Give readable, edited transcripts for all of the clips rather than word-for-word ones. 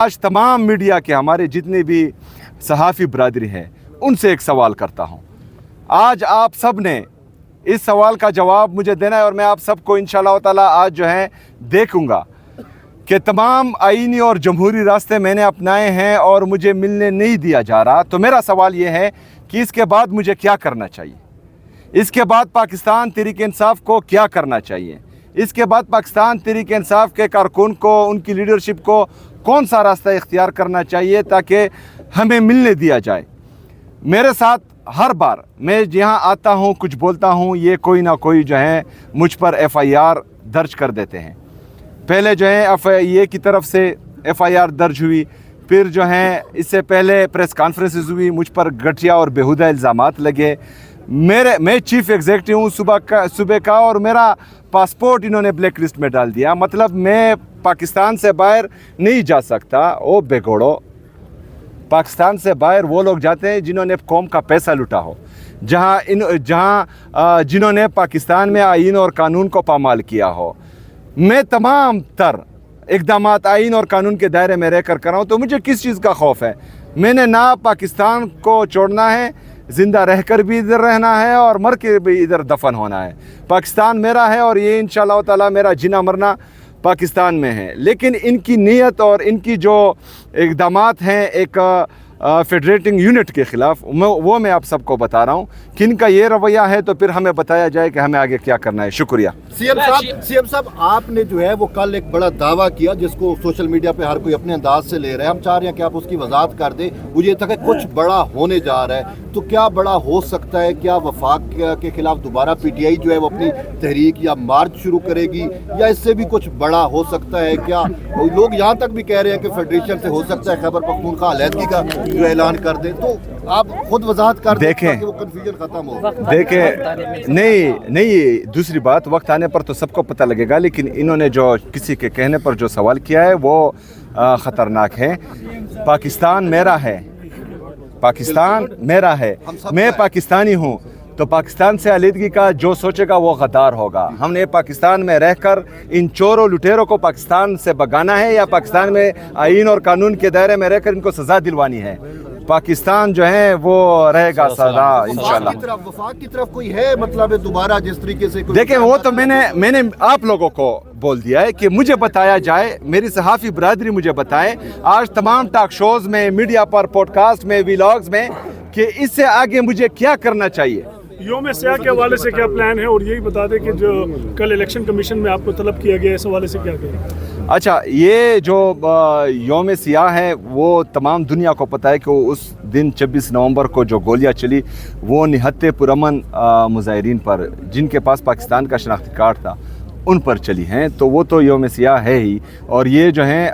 آج تمام میڈیا کے ہمارے جتنے بھی صحافی برادری ہیں ان سے ایک سوال کرتا ہوں. آج آپ سب نے اس سوال کا جواب مجھے دینا ہے اور میں آپ سب کو انشاءاللہ تعالی آج جو ہے دیکھوں گا کہ تمام آئینی اور جمہوری راستے میں نے اپنائے ہیں اور مجھے ملنے نہیں دیا جا رہا. تو میرا سوال یہ ہے کہ اس کے بعد مجھے کیا کرنا چاہیے, اس کے بعد پاکستان تحریک انصاف کو کیا کرنا چاہیے, اس کے بعد پاکستان تحریک انصاف کے کارکن کو, ان کی لیڈرشپ کو کون سا راستہ اختیار کرنا چاہیے تاکہ ہمیں ملنے دیا جائے. میرے ساتھ ہر بار میں جہاں آتا ہوں کچھ بولتا ہوں, یہ کوئی نہ کوئی جو ہے مجھ پر ایف آئی آر درج کر دیتے ہیں. پہلے جو ہے ایف آئی اے کی طرف سے ایف آئی آر درج ہوئی, پھر جو ہے اس سے پہلے پریس کانفرنسز ہوئی, مجھ پر گھٹیا اور بیہودہ الزامات لگے. میں چیف ایگزیکٹو ہوں صوبے کا اور میرا پاسپورٹ انہوں نے بلیک لسٹ میں ڈال دیا. مطلب میں پاکستان سے باہر نہیں جا سکتا. او بےگوڑو, پاکستان سے باہر وہ لوگ جاتے ہیں جنہوں نے قوم کا پیسہ لوٹا ہو, جنہوں نے پاکستان میں آئین اور قانون کو پامال کیا ہو. میں تمام تر اقدامات آئین اور قانون کے دائرے میں رہ کر رہا ہوں, تو مجھے کس چیز کا خوف ہے؟ میں نے نہ پاکستان کو چھوڑنا ہے, زندہ رہ کر بھی ادھر رہنا ہے اور مر کے بھی ادھر دفن ہونا ہے. پاکستان میرا ہے اور یہ انشاءاللہ تعالی میرا جینا مرنا پاکستان میں ہے. لیکن ان کی نیت اور ان کی جو اقدامات ہیں ایک فیڈریٹنگ یونٹ کے خلاف, وہ میں آپ سب کو بتا رہا ہوں کہ ان کا یہ رویہ ہے, تو پھر ہمیں بتایا جائے کہ ہمیں آگے کیا کرنا ہے. شکریہ. سی ایم صاحب آپ نے جو ہے وہ کل ایک بڑا دعویٰ کیا جس کو سوشل میڈیا پہ ہر کوئی اپنے انداز سے لے رہا ہے. ہم چاہ رہے ہیں کہ آپ اس کی وضاحت کر دیں. مجھے یہ تھا کہ کچھ بڑا ہونے جا رہا ہے, تو کیا بڑا ہو سکتا ہے؟ کیا وفاق کے خلاف دوبارہ پی ٹی آئی جو ہے وہ اپنی تحریک یا مارچ شروع کرے گی, یا اس سے بھی کچھ بڑا ہو سکتا ہے؟ کیا لوگ یہاں تک بھی کہہ رہے ہیں کہ فیڈریشن سے ہو سکتا ہے خیبر پختونخوا علیحدگی کا جو اعلان کر دیں, تو آپ خود وضاحت کر دیں کہ وہ کنفیوژن ختم ہو. دیکھیں, نہیں دوسری بات, وقت آنے پر تو سب کو پتہ لگے گا, لیکن انہوں نے جو کسی کے کہنے پر جو سوال کیا ہے وہ خطرناک ہے. پاکستان میرا ہے, پاکستان میرا ہے, میں پاکستانی ہوں, تو پاکستان سے علیحدگی کا جو سوچے گا وہ غدار ہوگا. ہم نے پاکستان میں رہ کر ان چوروں لٹیروں کو پاکستان سے بھگانا ہے, یا پاکستان میں آئین اور قانون کے دائرے میں رہ کر ان کو سزا دلوانی ہے. پاکستان جو ہے وہ رہے گا سزا انشاءاللہ. وفاق کی طرف کوئی ہے مطلب دوبارہ جس طریقے سے؟ دیکھیں وہ تو میں نے آپ لوگوں کو بول دیا ہے کہ مجھے بتایا جائے, میری صحافی برادری مجھے بتائے آج تمام ٹاک شوز میں, میڈیا پر, پوڈ کاسٹ میں, ویلاگز میں, کہ اس سے آگے مجھے کیا کرنا چاہیے. یوم سیاہ کے حوالے سے کیا پلان ہے, اور یہی بتا دیں کہ جو کل الیکشن کمیشن میں آپ کو طلب کیا گیا اس حوالے سے کیا کہیں؟ اچھا, یہ جو یوم سیاہ ہے وہ تمام دنیا کو پتہ ہے کہ اس دن 26 نومبر کو جو گولیاں چلی وہ نہت پرامن مظاہرین پر, جن کے پاس پاکستان کا شناختی کارڈ تھا, ان پر چلی ہیں. تو وہ تو یوم سیاہ ہے ہی, اور یہ جو ہیں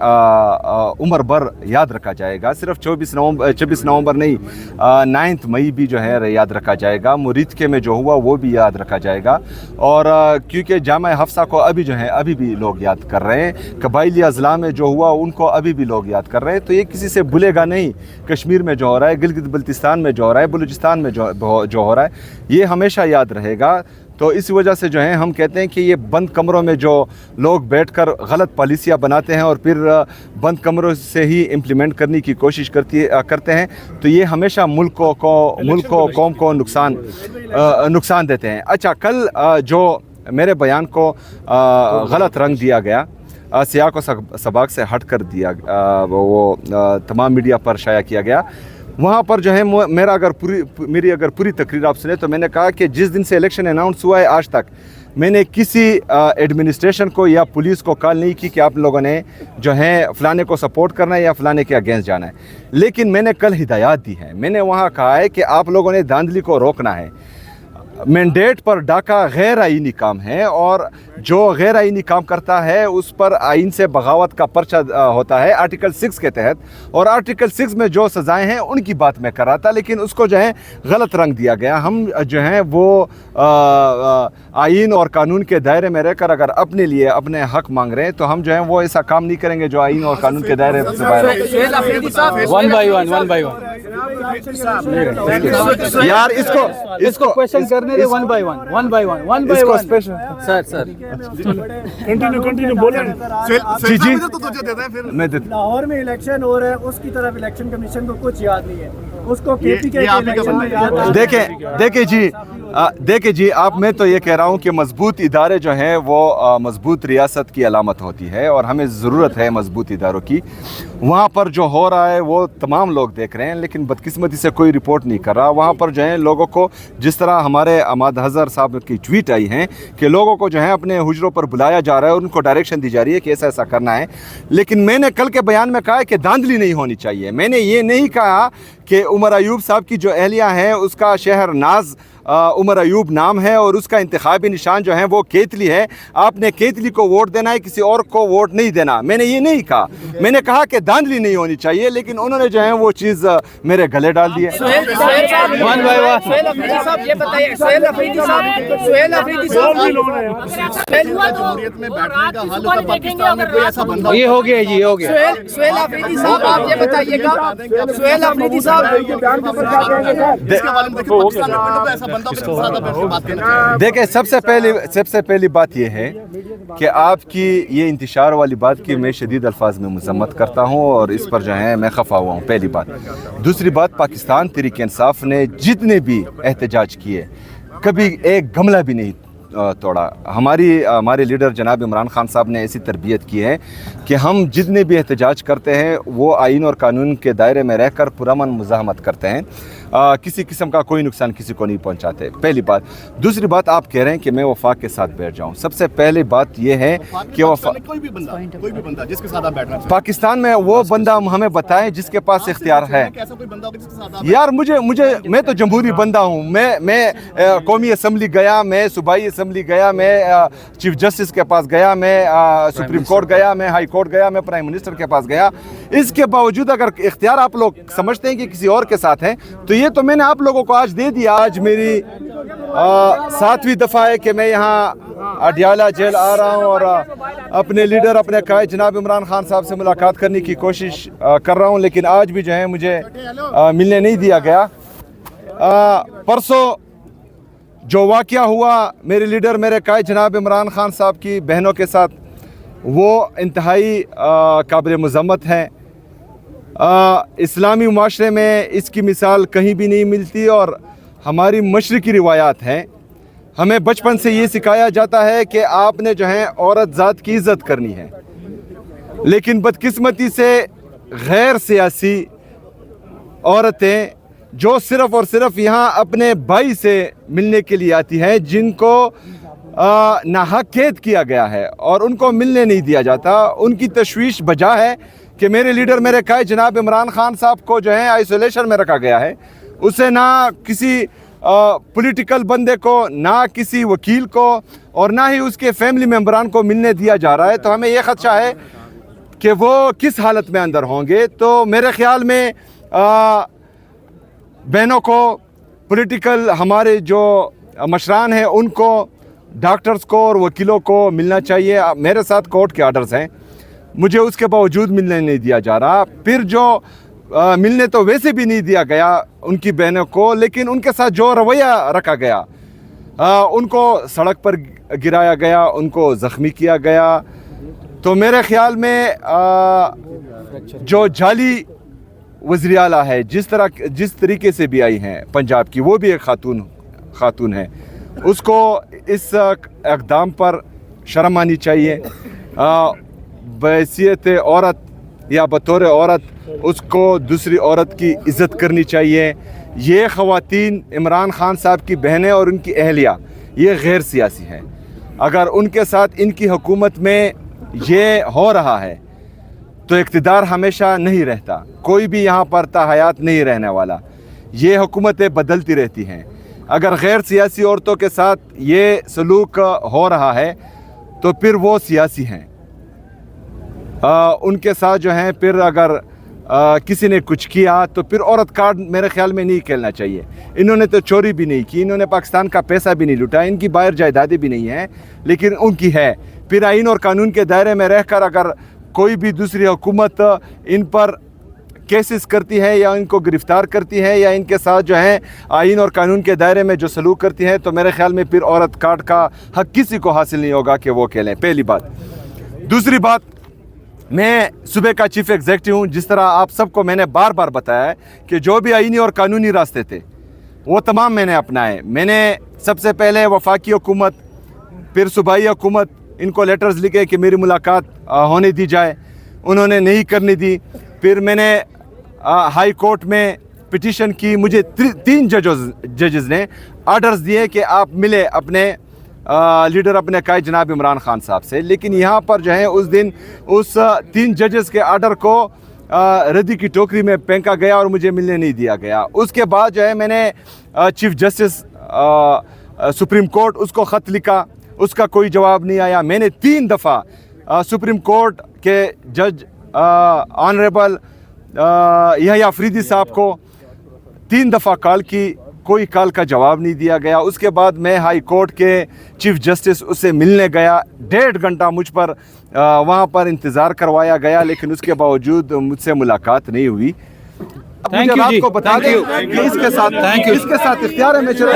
عمر بھر یاد رکھا جائے گا. صرف 26 نومبر نہیں, 9 مئی بھی جو ہے یاد رکھا جائے گا. مریتکے میں جو ہوا وہ بھی یاد رکھا جائے گا. اور کیونکہ جامعہ حفصہ کو ابھی بھی لوگ یاد کر رہے ہیں, قبائلی اضلاع میں جو ہوا ان کو ابھی بھی لوگ یاد کر رہے ہیں. تو یہ کسی سے بھولے گا نہیں. کشمیر میں جو ہو رہا ہے, گلگت بلتستان میں جو ہو رہا ہے, بلوچستان میں جو ہو رہا ہے, یہ ہمیشہ یاد رہے گا. تو اس وجہ سے جو ہے ہم کہتے ہیں کہ یہ بند کمروں میں جو لوگ بیٹھ کر غلط پالیسیاں بناتے ہیں اور پھر بند کمروں سے ہی امپلیمنٹ کرنے کی کوشش کرتے ہیں, تو یہ ہمیشہ ملک کو قوم کو نقصان دیتے ہیں. اچھا, کل جو میرے بیان کو غلط رنگ دیا گیا, سیاق و سباق سے ہٹ کر دیا, وہ تمام میڈیا پر شائع کیا گیا, وہاں پر جو ہے میری اگر پوری تقریر آپ سنیں تو میں نے کہا کہ جس دن سے الیکشن اناؤنس ہوا ہے آج تک میں نے کسی ایڈمنسٹریشن کو یا پولیس کو کال نہیں کی کہ آپ لوگوں نے جو ہے فلانے کو سپورٹ کرنا ہے یا فلانے کے اگینسٹ جانا ہے. لیکن میں نے کل ہدایات دی ہیں. میں نے وہاں کہا ہے کہ آپ لوگوں نے دھاندلی کو روکنا ہے. مینڈیٹ پر ڈاکہ غیر آئینی کام ہے, اور جو غیر آئینی کام کرتا ہے اس پر آئین سے بغاوت کا پرچہ ہوتا ہے آرٹیکل 6 کے تحت, اور آرٹیکل 6 میں جو سزائیں ہیں ان کی بات میں کر رہا تھا, لیکن اس کو جو ہے غلط رنگ دیا گیا. ہم جو ہیں وہ آئین اور قانون کے دائرے میں رہ کر اگر اپنے لیے اپنے حق مانگ رہے ہیں تو ہم جو ہیں وہ ایسا کام نہیں کریں گے جو آئین اور قانون کے دائرے سے باہر ہے. ون بائی ون یار اس کو करने दे वन बाय वन इसको स्पेशल सर कंटिन्यू बोलें। जी जी मैं देता लाहौर में इलेक्शन हो रहा है, उसकी तरफ इलेक्शन कमीशन को कुछ याद नहीं है, उसको केपी के इलेक्शन में याद है। देखिए जी आप, मैं तो ये कह रहा हूँ कि मजबूत इदारे जो हैं वो मजबूत रियासत की अलामत होती है और हमें ज़रूरत है मजबूत इदारों की। वहाँ पर जो हो रहा है वो तमाम लोग देख रहे हैं, लेकिन बदकिस्मती से कोई रिपोर्ट नहीं कर रहा। वहाँ पर जो है लोगों को, जिस तरह हमारे अहमद हज़र साहब की ट्वीट आई हैं कि लोगों को जो है अपने हुजरों पर बुलाया जा रहा है और उनको डायरेक्शन दी जा रही है कि ऐसा ऐसा करना है। लेकिन मैंने कल के बयान में कहा है कि धांधली नहीं होनी चाहिए। मैंने ये नहीं कहा कि उमर अयूब साहब की जो अहलिया है उसका शहर नाज उमर अयूब नाम है और उसका इंतखाबी निशान जो है वो केतली है। आपने केतली को वोट देना है, किसी और को वोट नहीं देना। मैंने ये नहीं कहा, मैंने कहा कि धांधली नहीं होनी चाहिए, लेकिन उन्होंने जो है वो चीज़ मेरे गले डाल दी है। One by one. ये बताइए, सुहेल अफरीदी साहब ये हो गया जी, ये हो गया। सुहेल अफरीदी साहब आप ये बताइएगा, सुहेल अफरीदी साहब देखिए सबसे पहली बात यह है कि आपकी ये इंतशार वाली बात की मैं शदीद अल्फाज में मजम्मत करता हूँ और इस पर जो है मैं खफा हुआ हूँ, पहली बात। दूसरी बात, पाकिस्तान तहरीक इंसाफ ने जितने भी एहतजाज किए कभी एक गमला भी नहीं तोड़ा। हमारे लीडर जनाब इमरान खान साहब ने ऐसी तरबियत की है कि हम जितने भी एहतजाज करते हैं वो आइन और कानून के दायरे में रहकर पुरअमन मुज़ाहमत करते हैं, किसी किस्म का कोई नुकसान किसी को नहीं पहुंचाते, पहली बात। दूसरी बात, आप कह रहे हैं कि मैं वफाक के साथ बैठ जाऊं। सबसे पहले बात यह है कि कोई भी बंदा जिसके साथ आप बैठना चाहते पाकिस्तान में वो बंदा हमें बताएं जिसके पास इख्तियार है। हैं, ऐसा कोई बंदा होगा जिसके साथ आप यार मैं तो जमहूरी बंदा हूँ। मैं कौमी असम्बली गया, मैं सूबाई असम्बली गया, मैं चीफ जस्टिस के पास गया, मैं सुप्रीम कोर्ट गया, मैं हाई कोर्ट गया, मैं प्राइम मिनिस्टर के पास गया। इसके बावजूद अगर इख्तियार आप लोग समझते हैं कि किसी और के साथ है तो ये तो मैंने आप लोगों को आज दे दिया। आज मेरी 7वीं दफ़ा है कि मैं यहाँ अडियाला जेल आ रहा हूँ और अपने लीडर, अपने कायद जनाब इमरान खान साहब से मुलाकात करने की कोशिश कर रहा हूँ, लेकिन आज भी जो है मुझे मिलने नहीं दिया गया। परसों जो वाक़या हुआ मेरे लीडर, मेरे कायद जनाब इमरान खान साहब की बहनों के साथ, वो इंतहाई काबिल मज़म्मत है। इस्लामी माशरे में इसकी मिसाल कहीं भी नहीं मिलती और हमारी मशरक़ी रिवायात हैं। हमें बचपन से ये सिखाया जाता है कि आपने जो है औरत ज़ात की इज़्ज़त करनी है, लेकिन बदकिस्मती से गैर सियासी औरतें जो सिर्फ़ और सिर्फ यहाँ अपने भाई से मिलने के लिए आती हैं, जिनको नाहक कैद किया गया है और उनको मिलने नहीं दिया जाता, उनकी तशवीश बजा है कि मेरे लीडर, मेरे कायद जनाब इमरान खान साहब को जो है आइसोलेशन में रखा गया है। उसे ना किसी पॉलिटिकल बंदे को, ना किसी वकील को और ना ही उसके फैमिली मेम्बरान को मिलने दिया जा रहा है। तो हमें यह खदशा है कि वो किस हालत में अंदर होंगे। तो मेरे ख़्याल में बहनों को, पॉलिटिकल हमारे जो मशरान हैं उनको, डॉक्टर्स को और वकीलों को मिलना चाहिए। मेरे साथ कोर्ट के आर्डर्स हैं, मुझे उसके बावजूद मिलने नहीं दिया जा रहा। फिर जो मिलने तो वैसे भी नहीं दिया गया उनकी बहनों को, लेकिन उनके साथ जो रवैया रखा गया, उनको सड़क पर गिराया गया, उनको ज़ख्मी किया गया। तो मेरे ख़्याल में जो जाली वज़ीर आला है, जिस तरीके से भी आई हैं पंजाब की, वो भी एक खातून है, उसको इस इक़दाम पर शर्म आनी चाहिए। बहैसियत औरत या बतौर औरत उसको दूसरी औरत की इज़्ज़त करनी चाहिए। ये ख़वातीन, इमरान खान साहब की बहनें और उनकी अहलिया, ये गैर सियासी हैं। अगर उनके साथ इनकी हुकूमत में ये हो रहा है तो इक़्तिदार हमेशा नहीं रहता, कोई भी यहाँ पर ताहयात नहीं रहने वाला। ये हुकूमतें बदलती रहती हैं। अगर गैर सियासी औरतों के साथ ये सलूक हो रहा है तो फिर वो सियासी हैं। उनके साथ जो हैं फिर अगर किसी ने कुछ किया तो फिर औरत कार्ड मेरे ख्याल में नहीं खेलना चाहिए। इन्होंने तो चोरी भी नहीं की, इन्होंने पाकिस्तान का पैसा भी नहीं लूटा, इनकी बाहर जायदादें भी नहीं हैं, लेकिन उनकी है। फिर आइन और कानून के दायरे में रहकर अगर कोई भी दूसरी हुकूमत इन पर केसेस करती है या इनको गिरफ्तार करती है या इनके साथ जो है आइन और कानून के दायरे में जो सलूक करती है, तो मेरे ख्याल में फिर औरत कार्ड का हक किसी को हासिल नहीं होगा कि वो खेलें, पहली बात। दूसरी बात, मैं सूबे का चीफ एग्जीक्यूटिव हूँ। जिस तरह आप सबको मैंने बार बार बताया है कि जो भी आइनी और कानूनी रास्ते थे वो तमाम मैंने अपनाए। मैंने सबसे पहले वफाकी हुकूमत, फिर सूबाई हुकूमत, इनको लेटर्स लिखे कि मेरी मुलाकात होने दी जाए, उन्होंने नहीं करने दी। फिर मैंने हाई कोर्ट में पिटीशन की, मुझे 3 जजेस ने आर्डर्स दिए कि आप मिले अपने लीडर अपने कायद जनाब इमरान खान साहब से। लेकिन यहाँ पर जो है उस दिन उस 3 जजेस के आर्डर को रद्दी की टोकरी में फेंका गया और मुझे मिलने नहीं दिया गया। उसके बाद जो है मैंने चीफ जस्टिस सुप्रीम कोर्ट, उसको ख़त लिखा, उसका कोई जवाब नहीं आया। मैंने 3 दफ़ा सुप्रीम कोर्ट के जज ऑनरेबल यहया अफरीदी साहब को 3 दफ़ा कॉल की, कोई कॉल का जवाब नहीं दिया गया। उसके बाद मैं हाई कोर्ट के चीफ जस्टिस उससे मिलने गया, 1.5 घंटा मुझ पर वहाँ पर इंतज़ार करवाया गया, लेकिन उसके बावजूद मुझसे मुलाकात नहीं हुई। अब Thank मुझे you रात जी, को बता thank दें you. कि इसके साथ Thank you. इख्तियार है मैं चला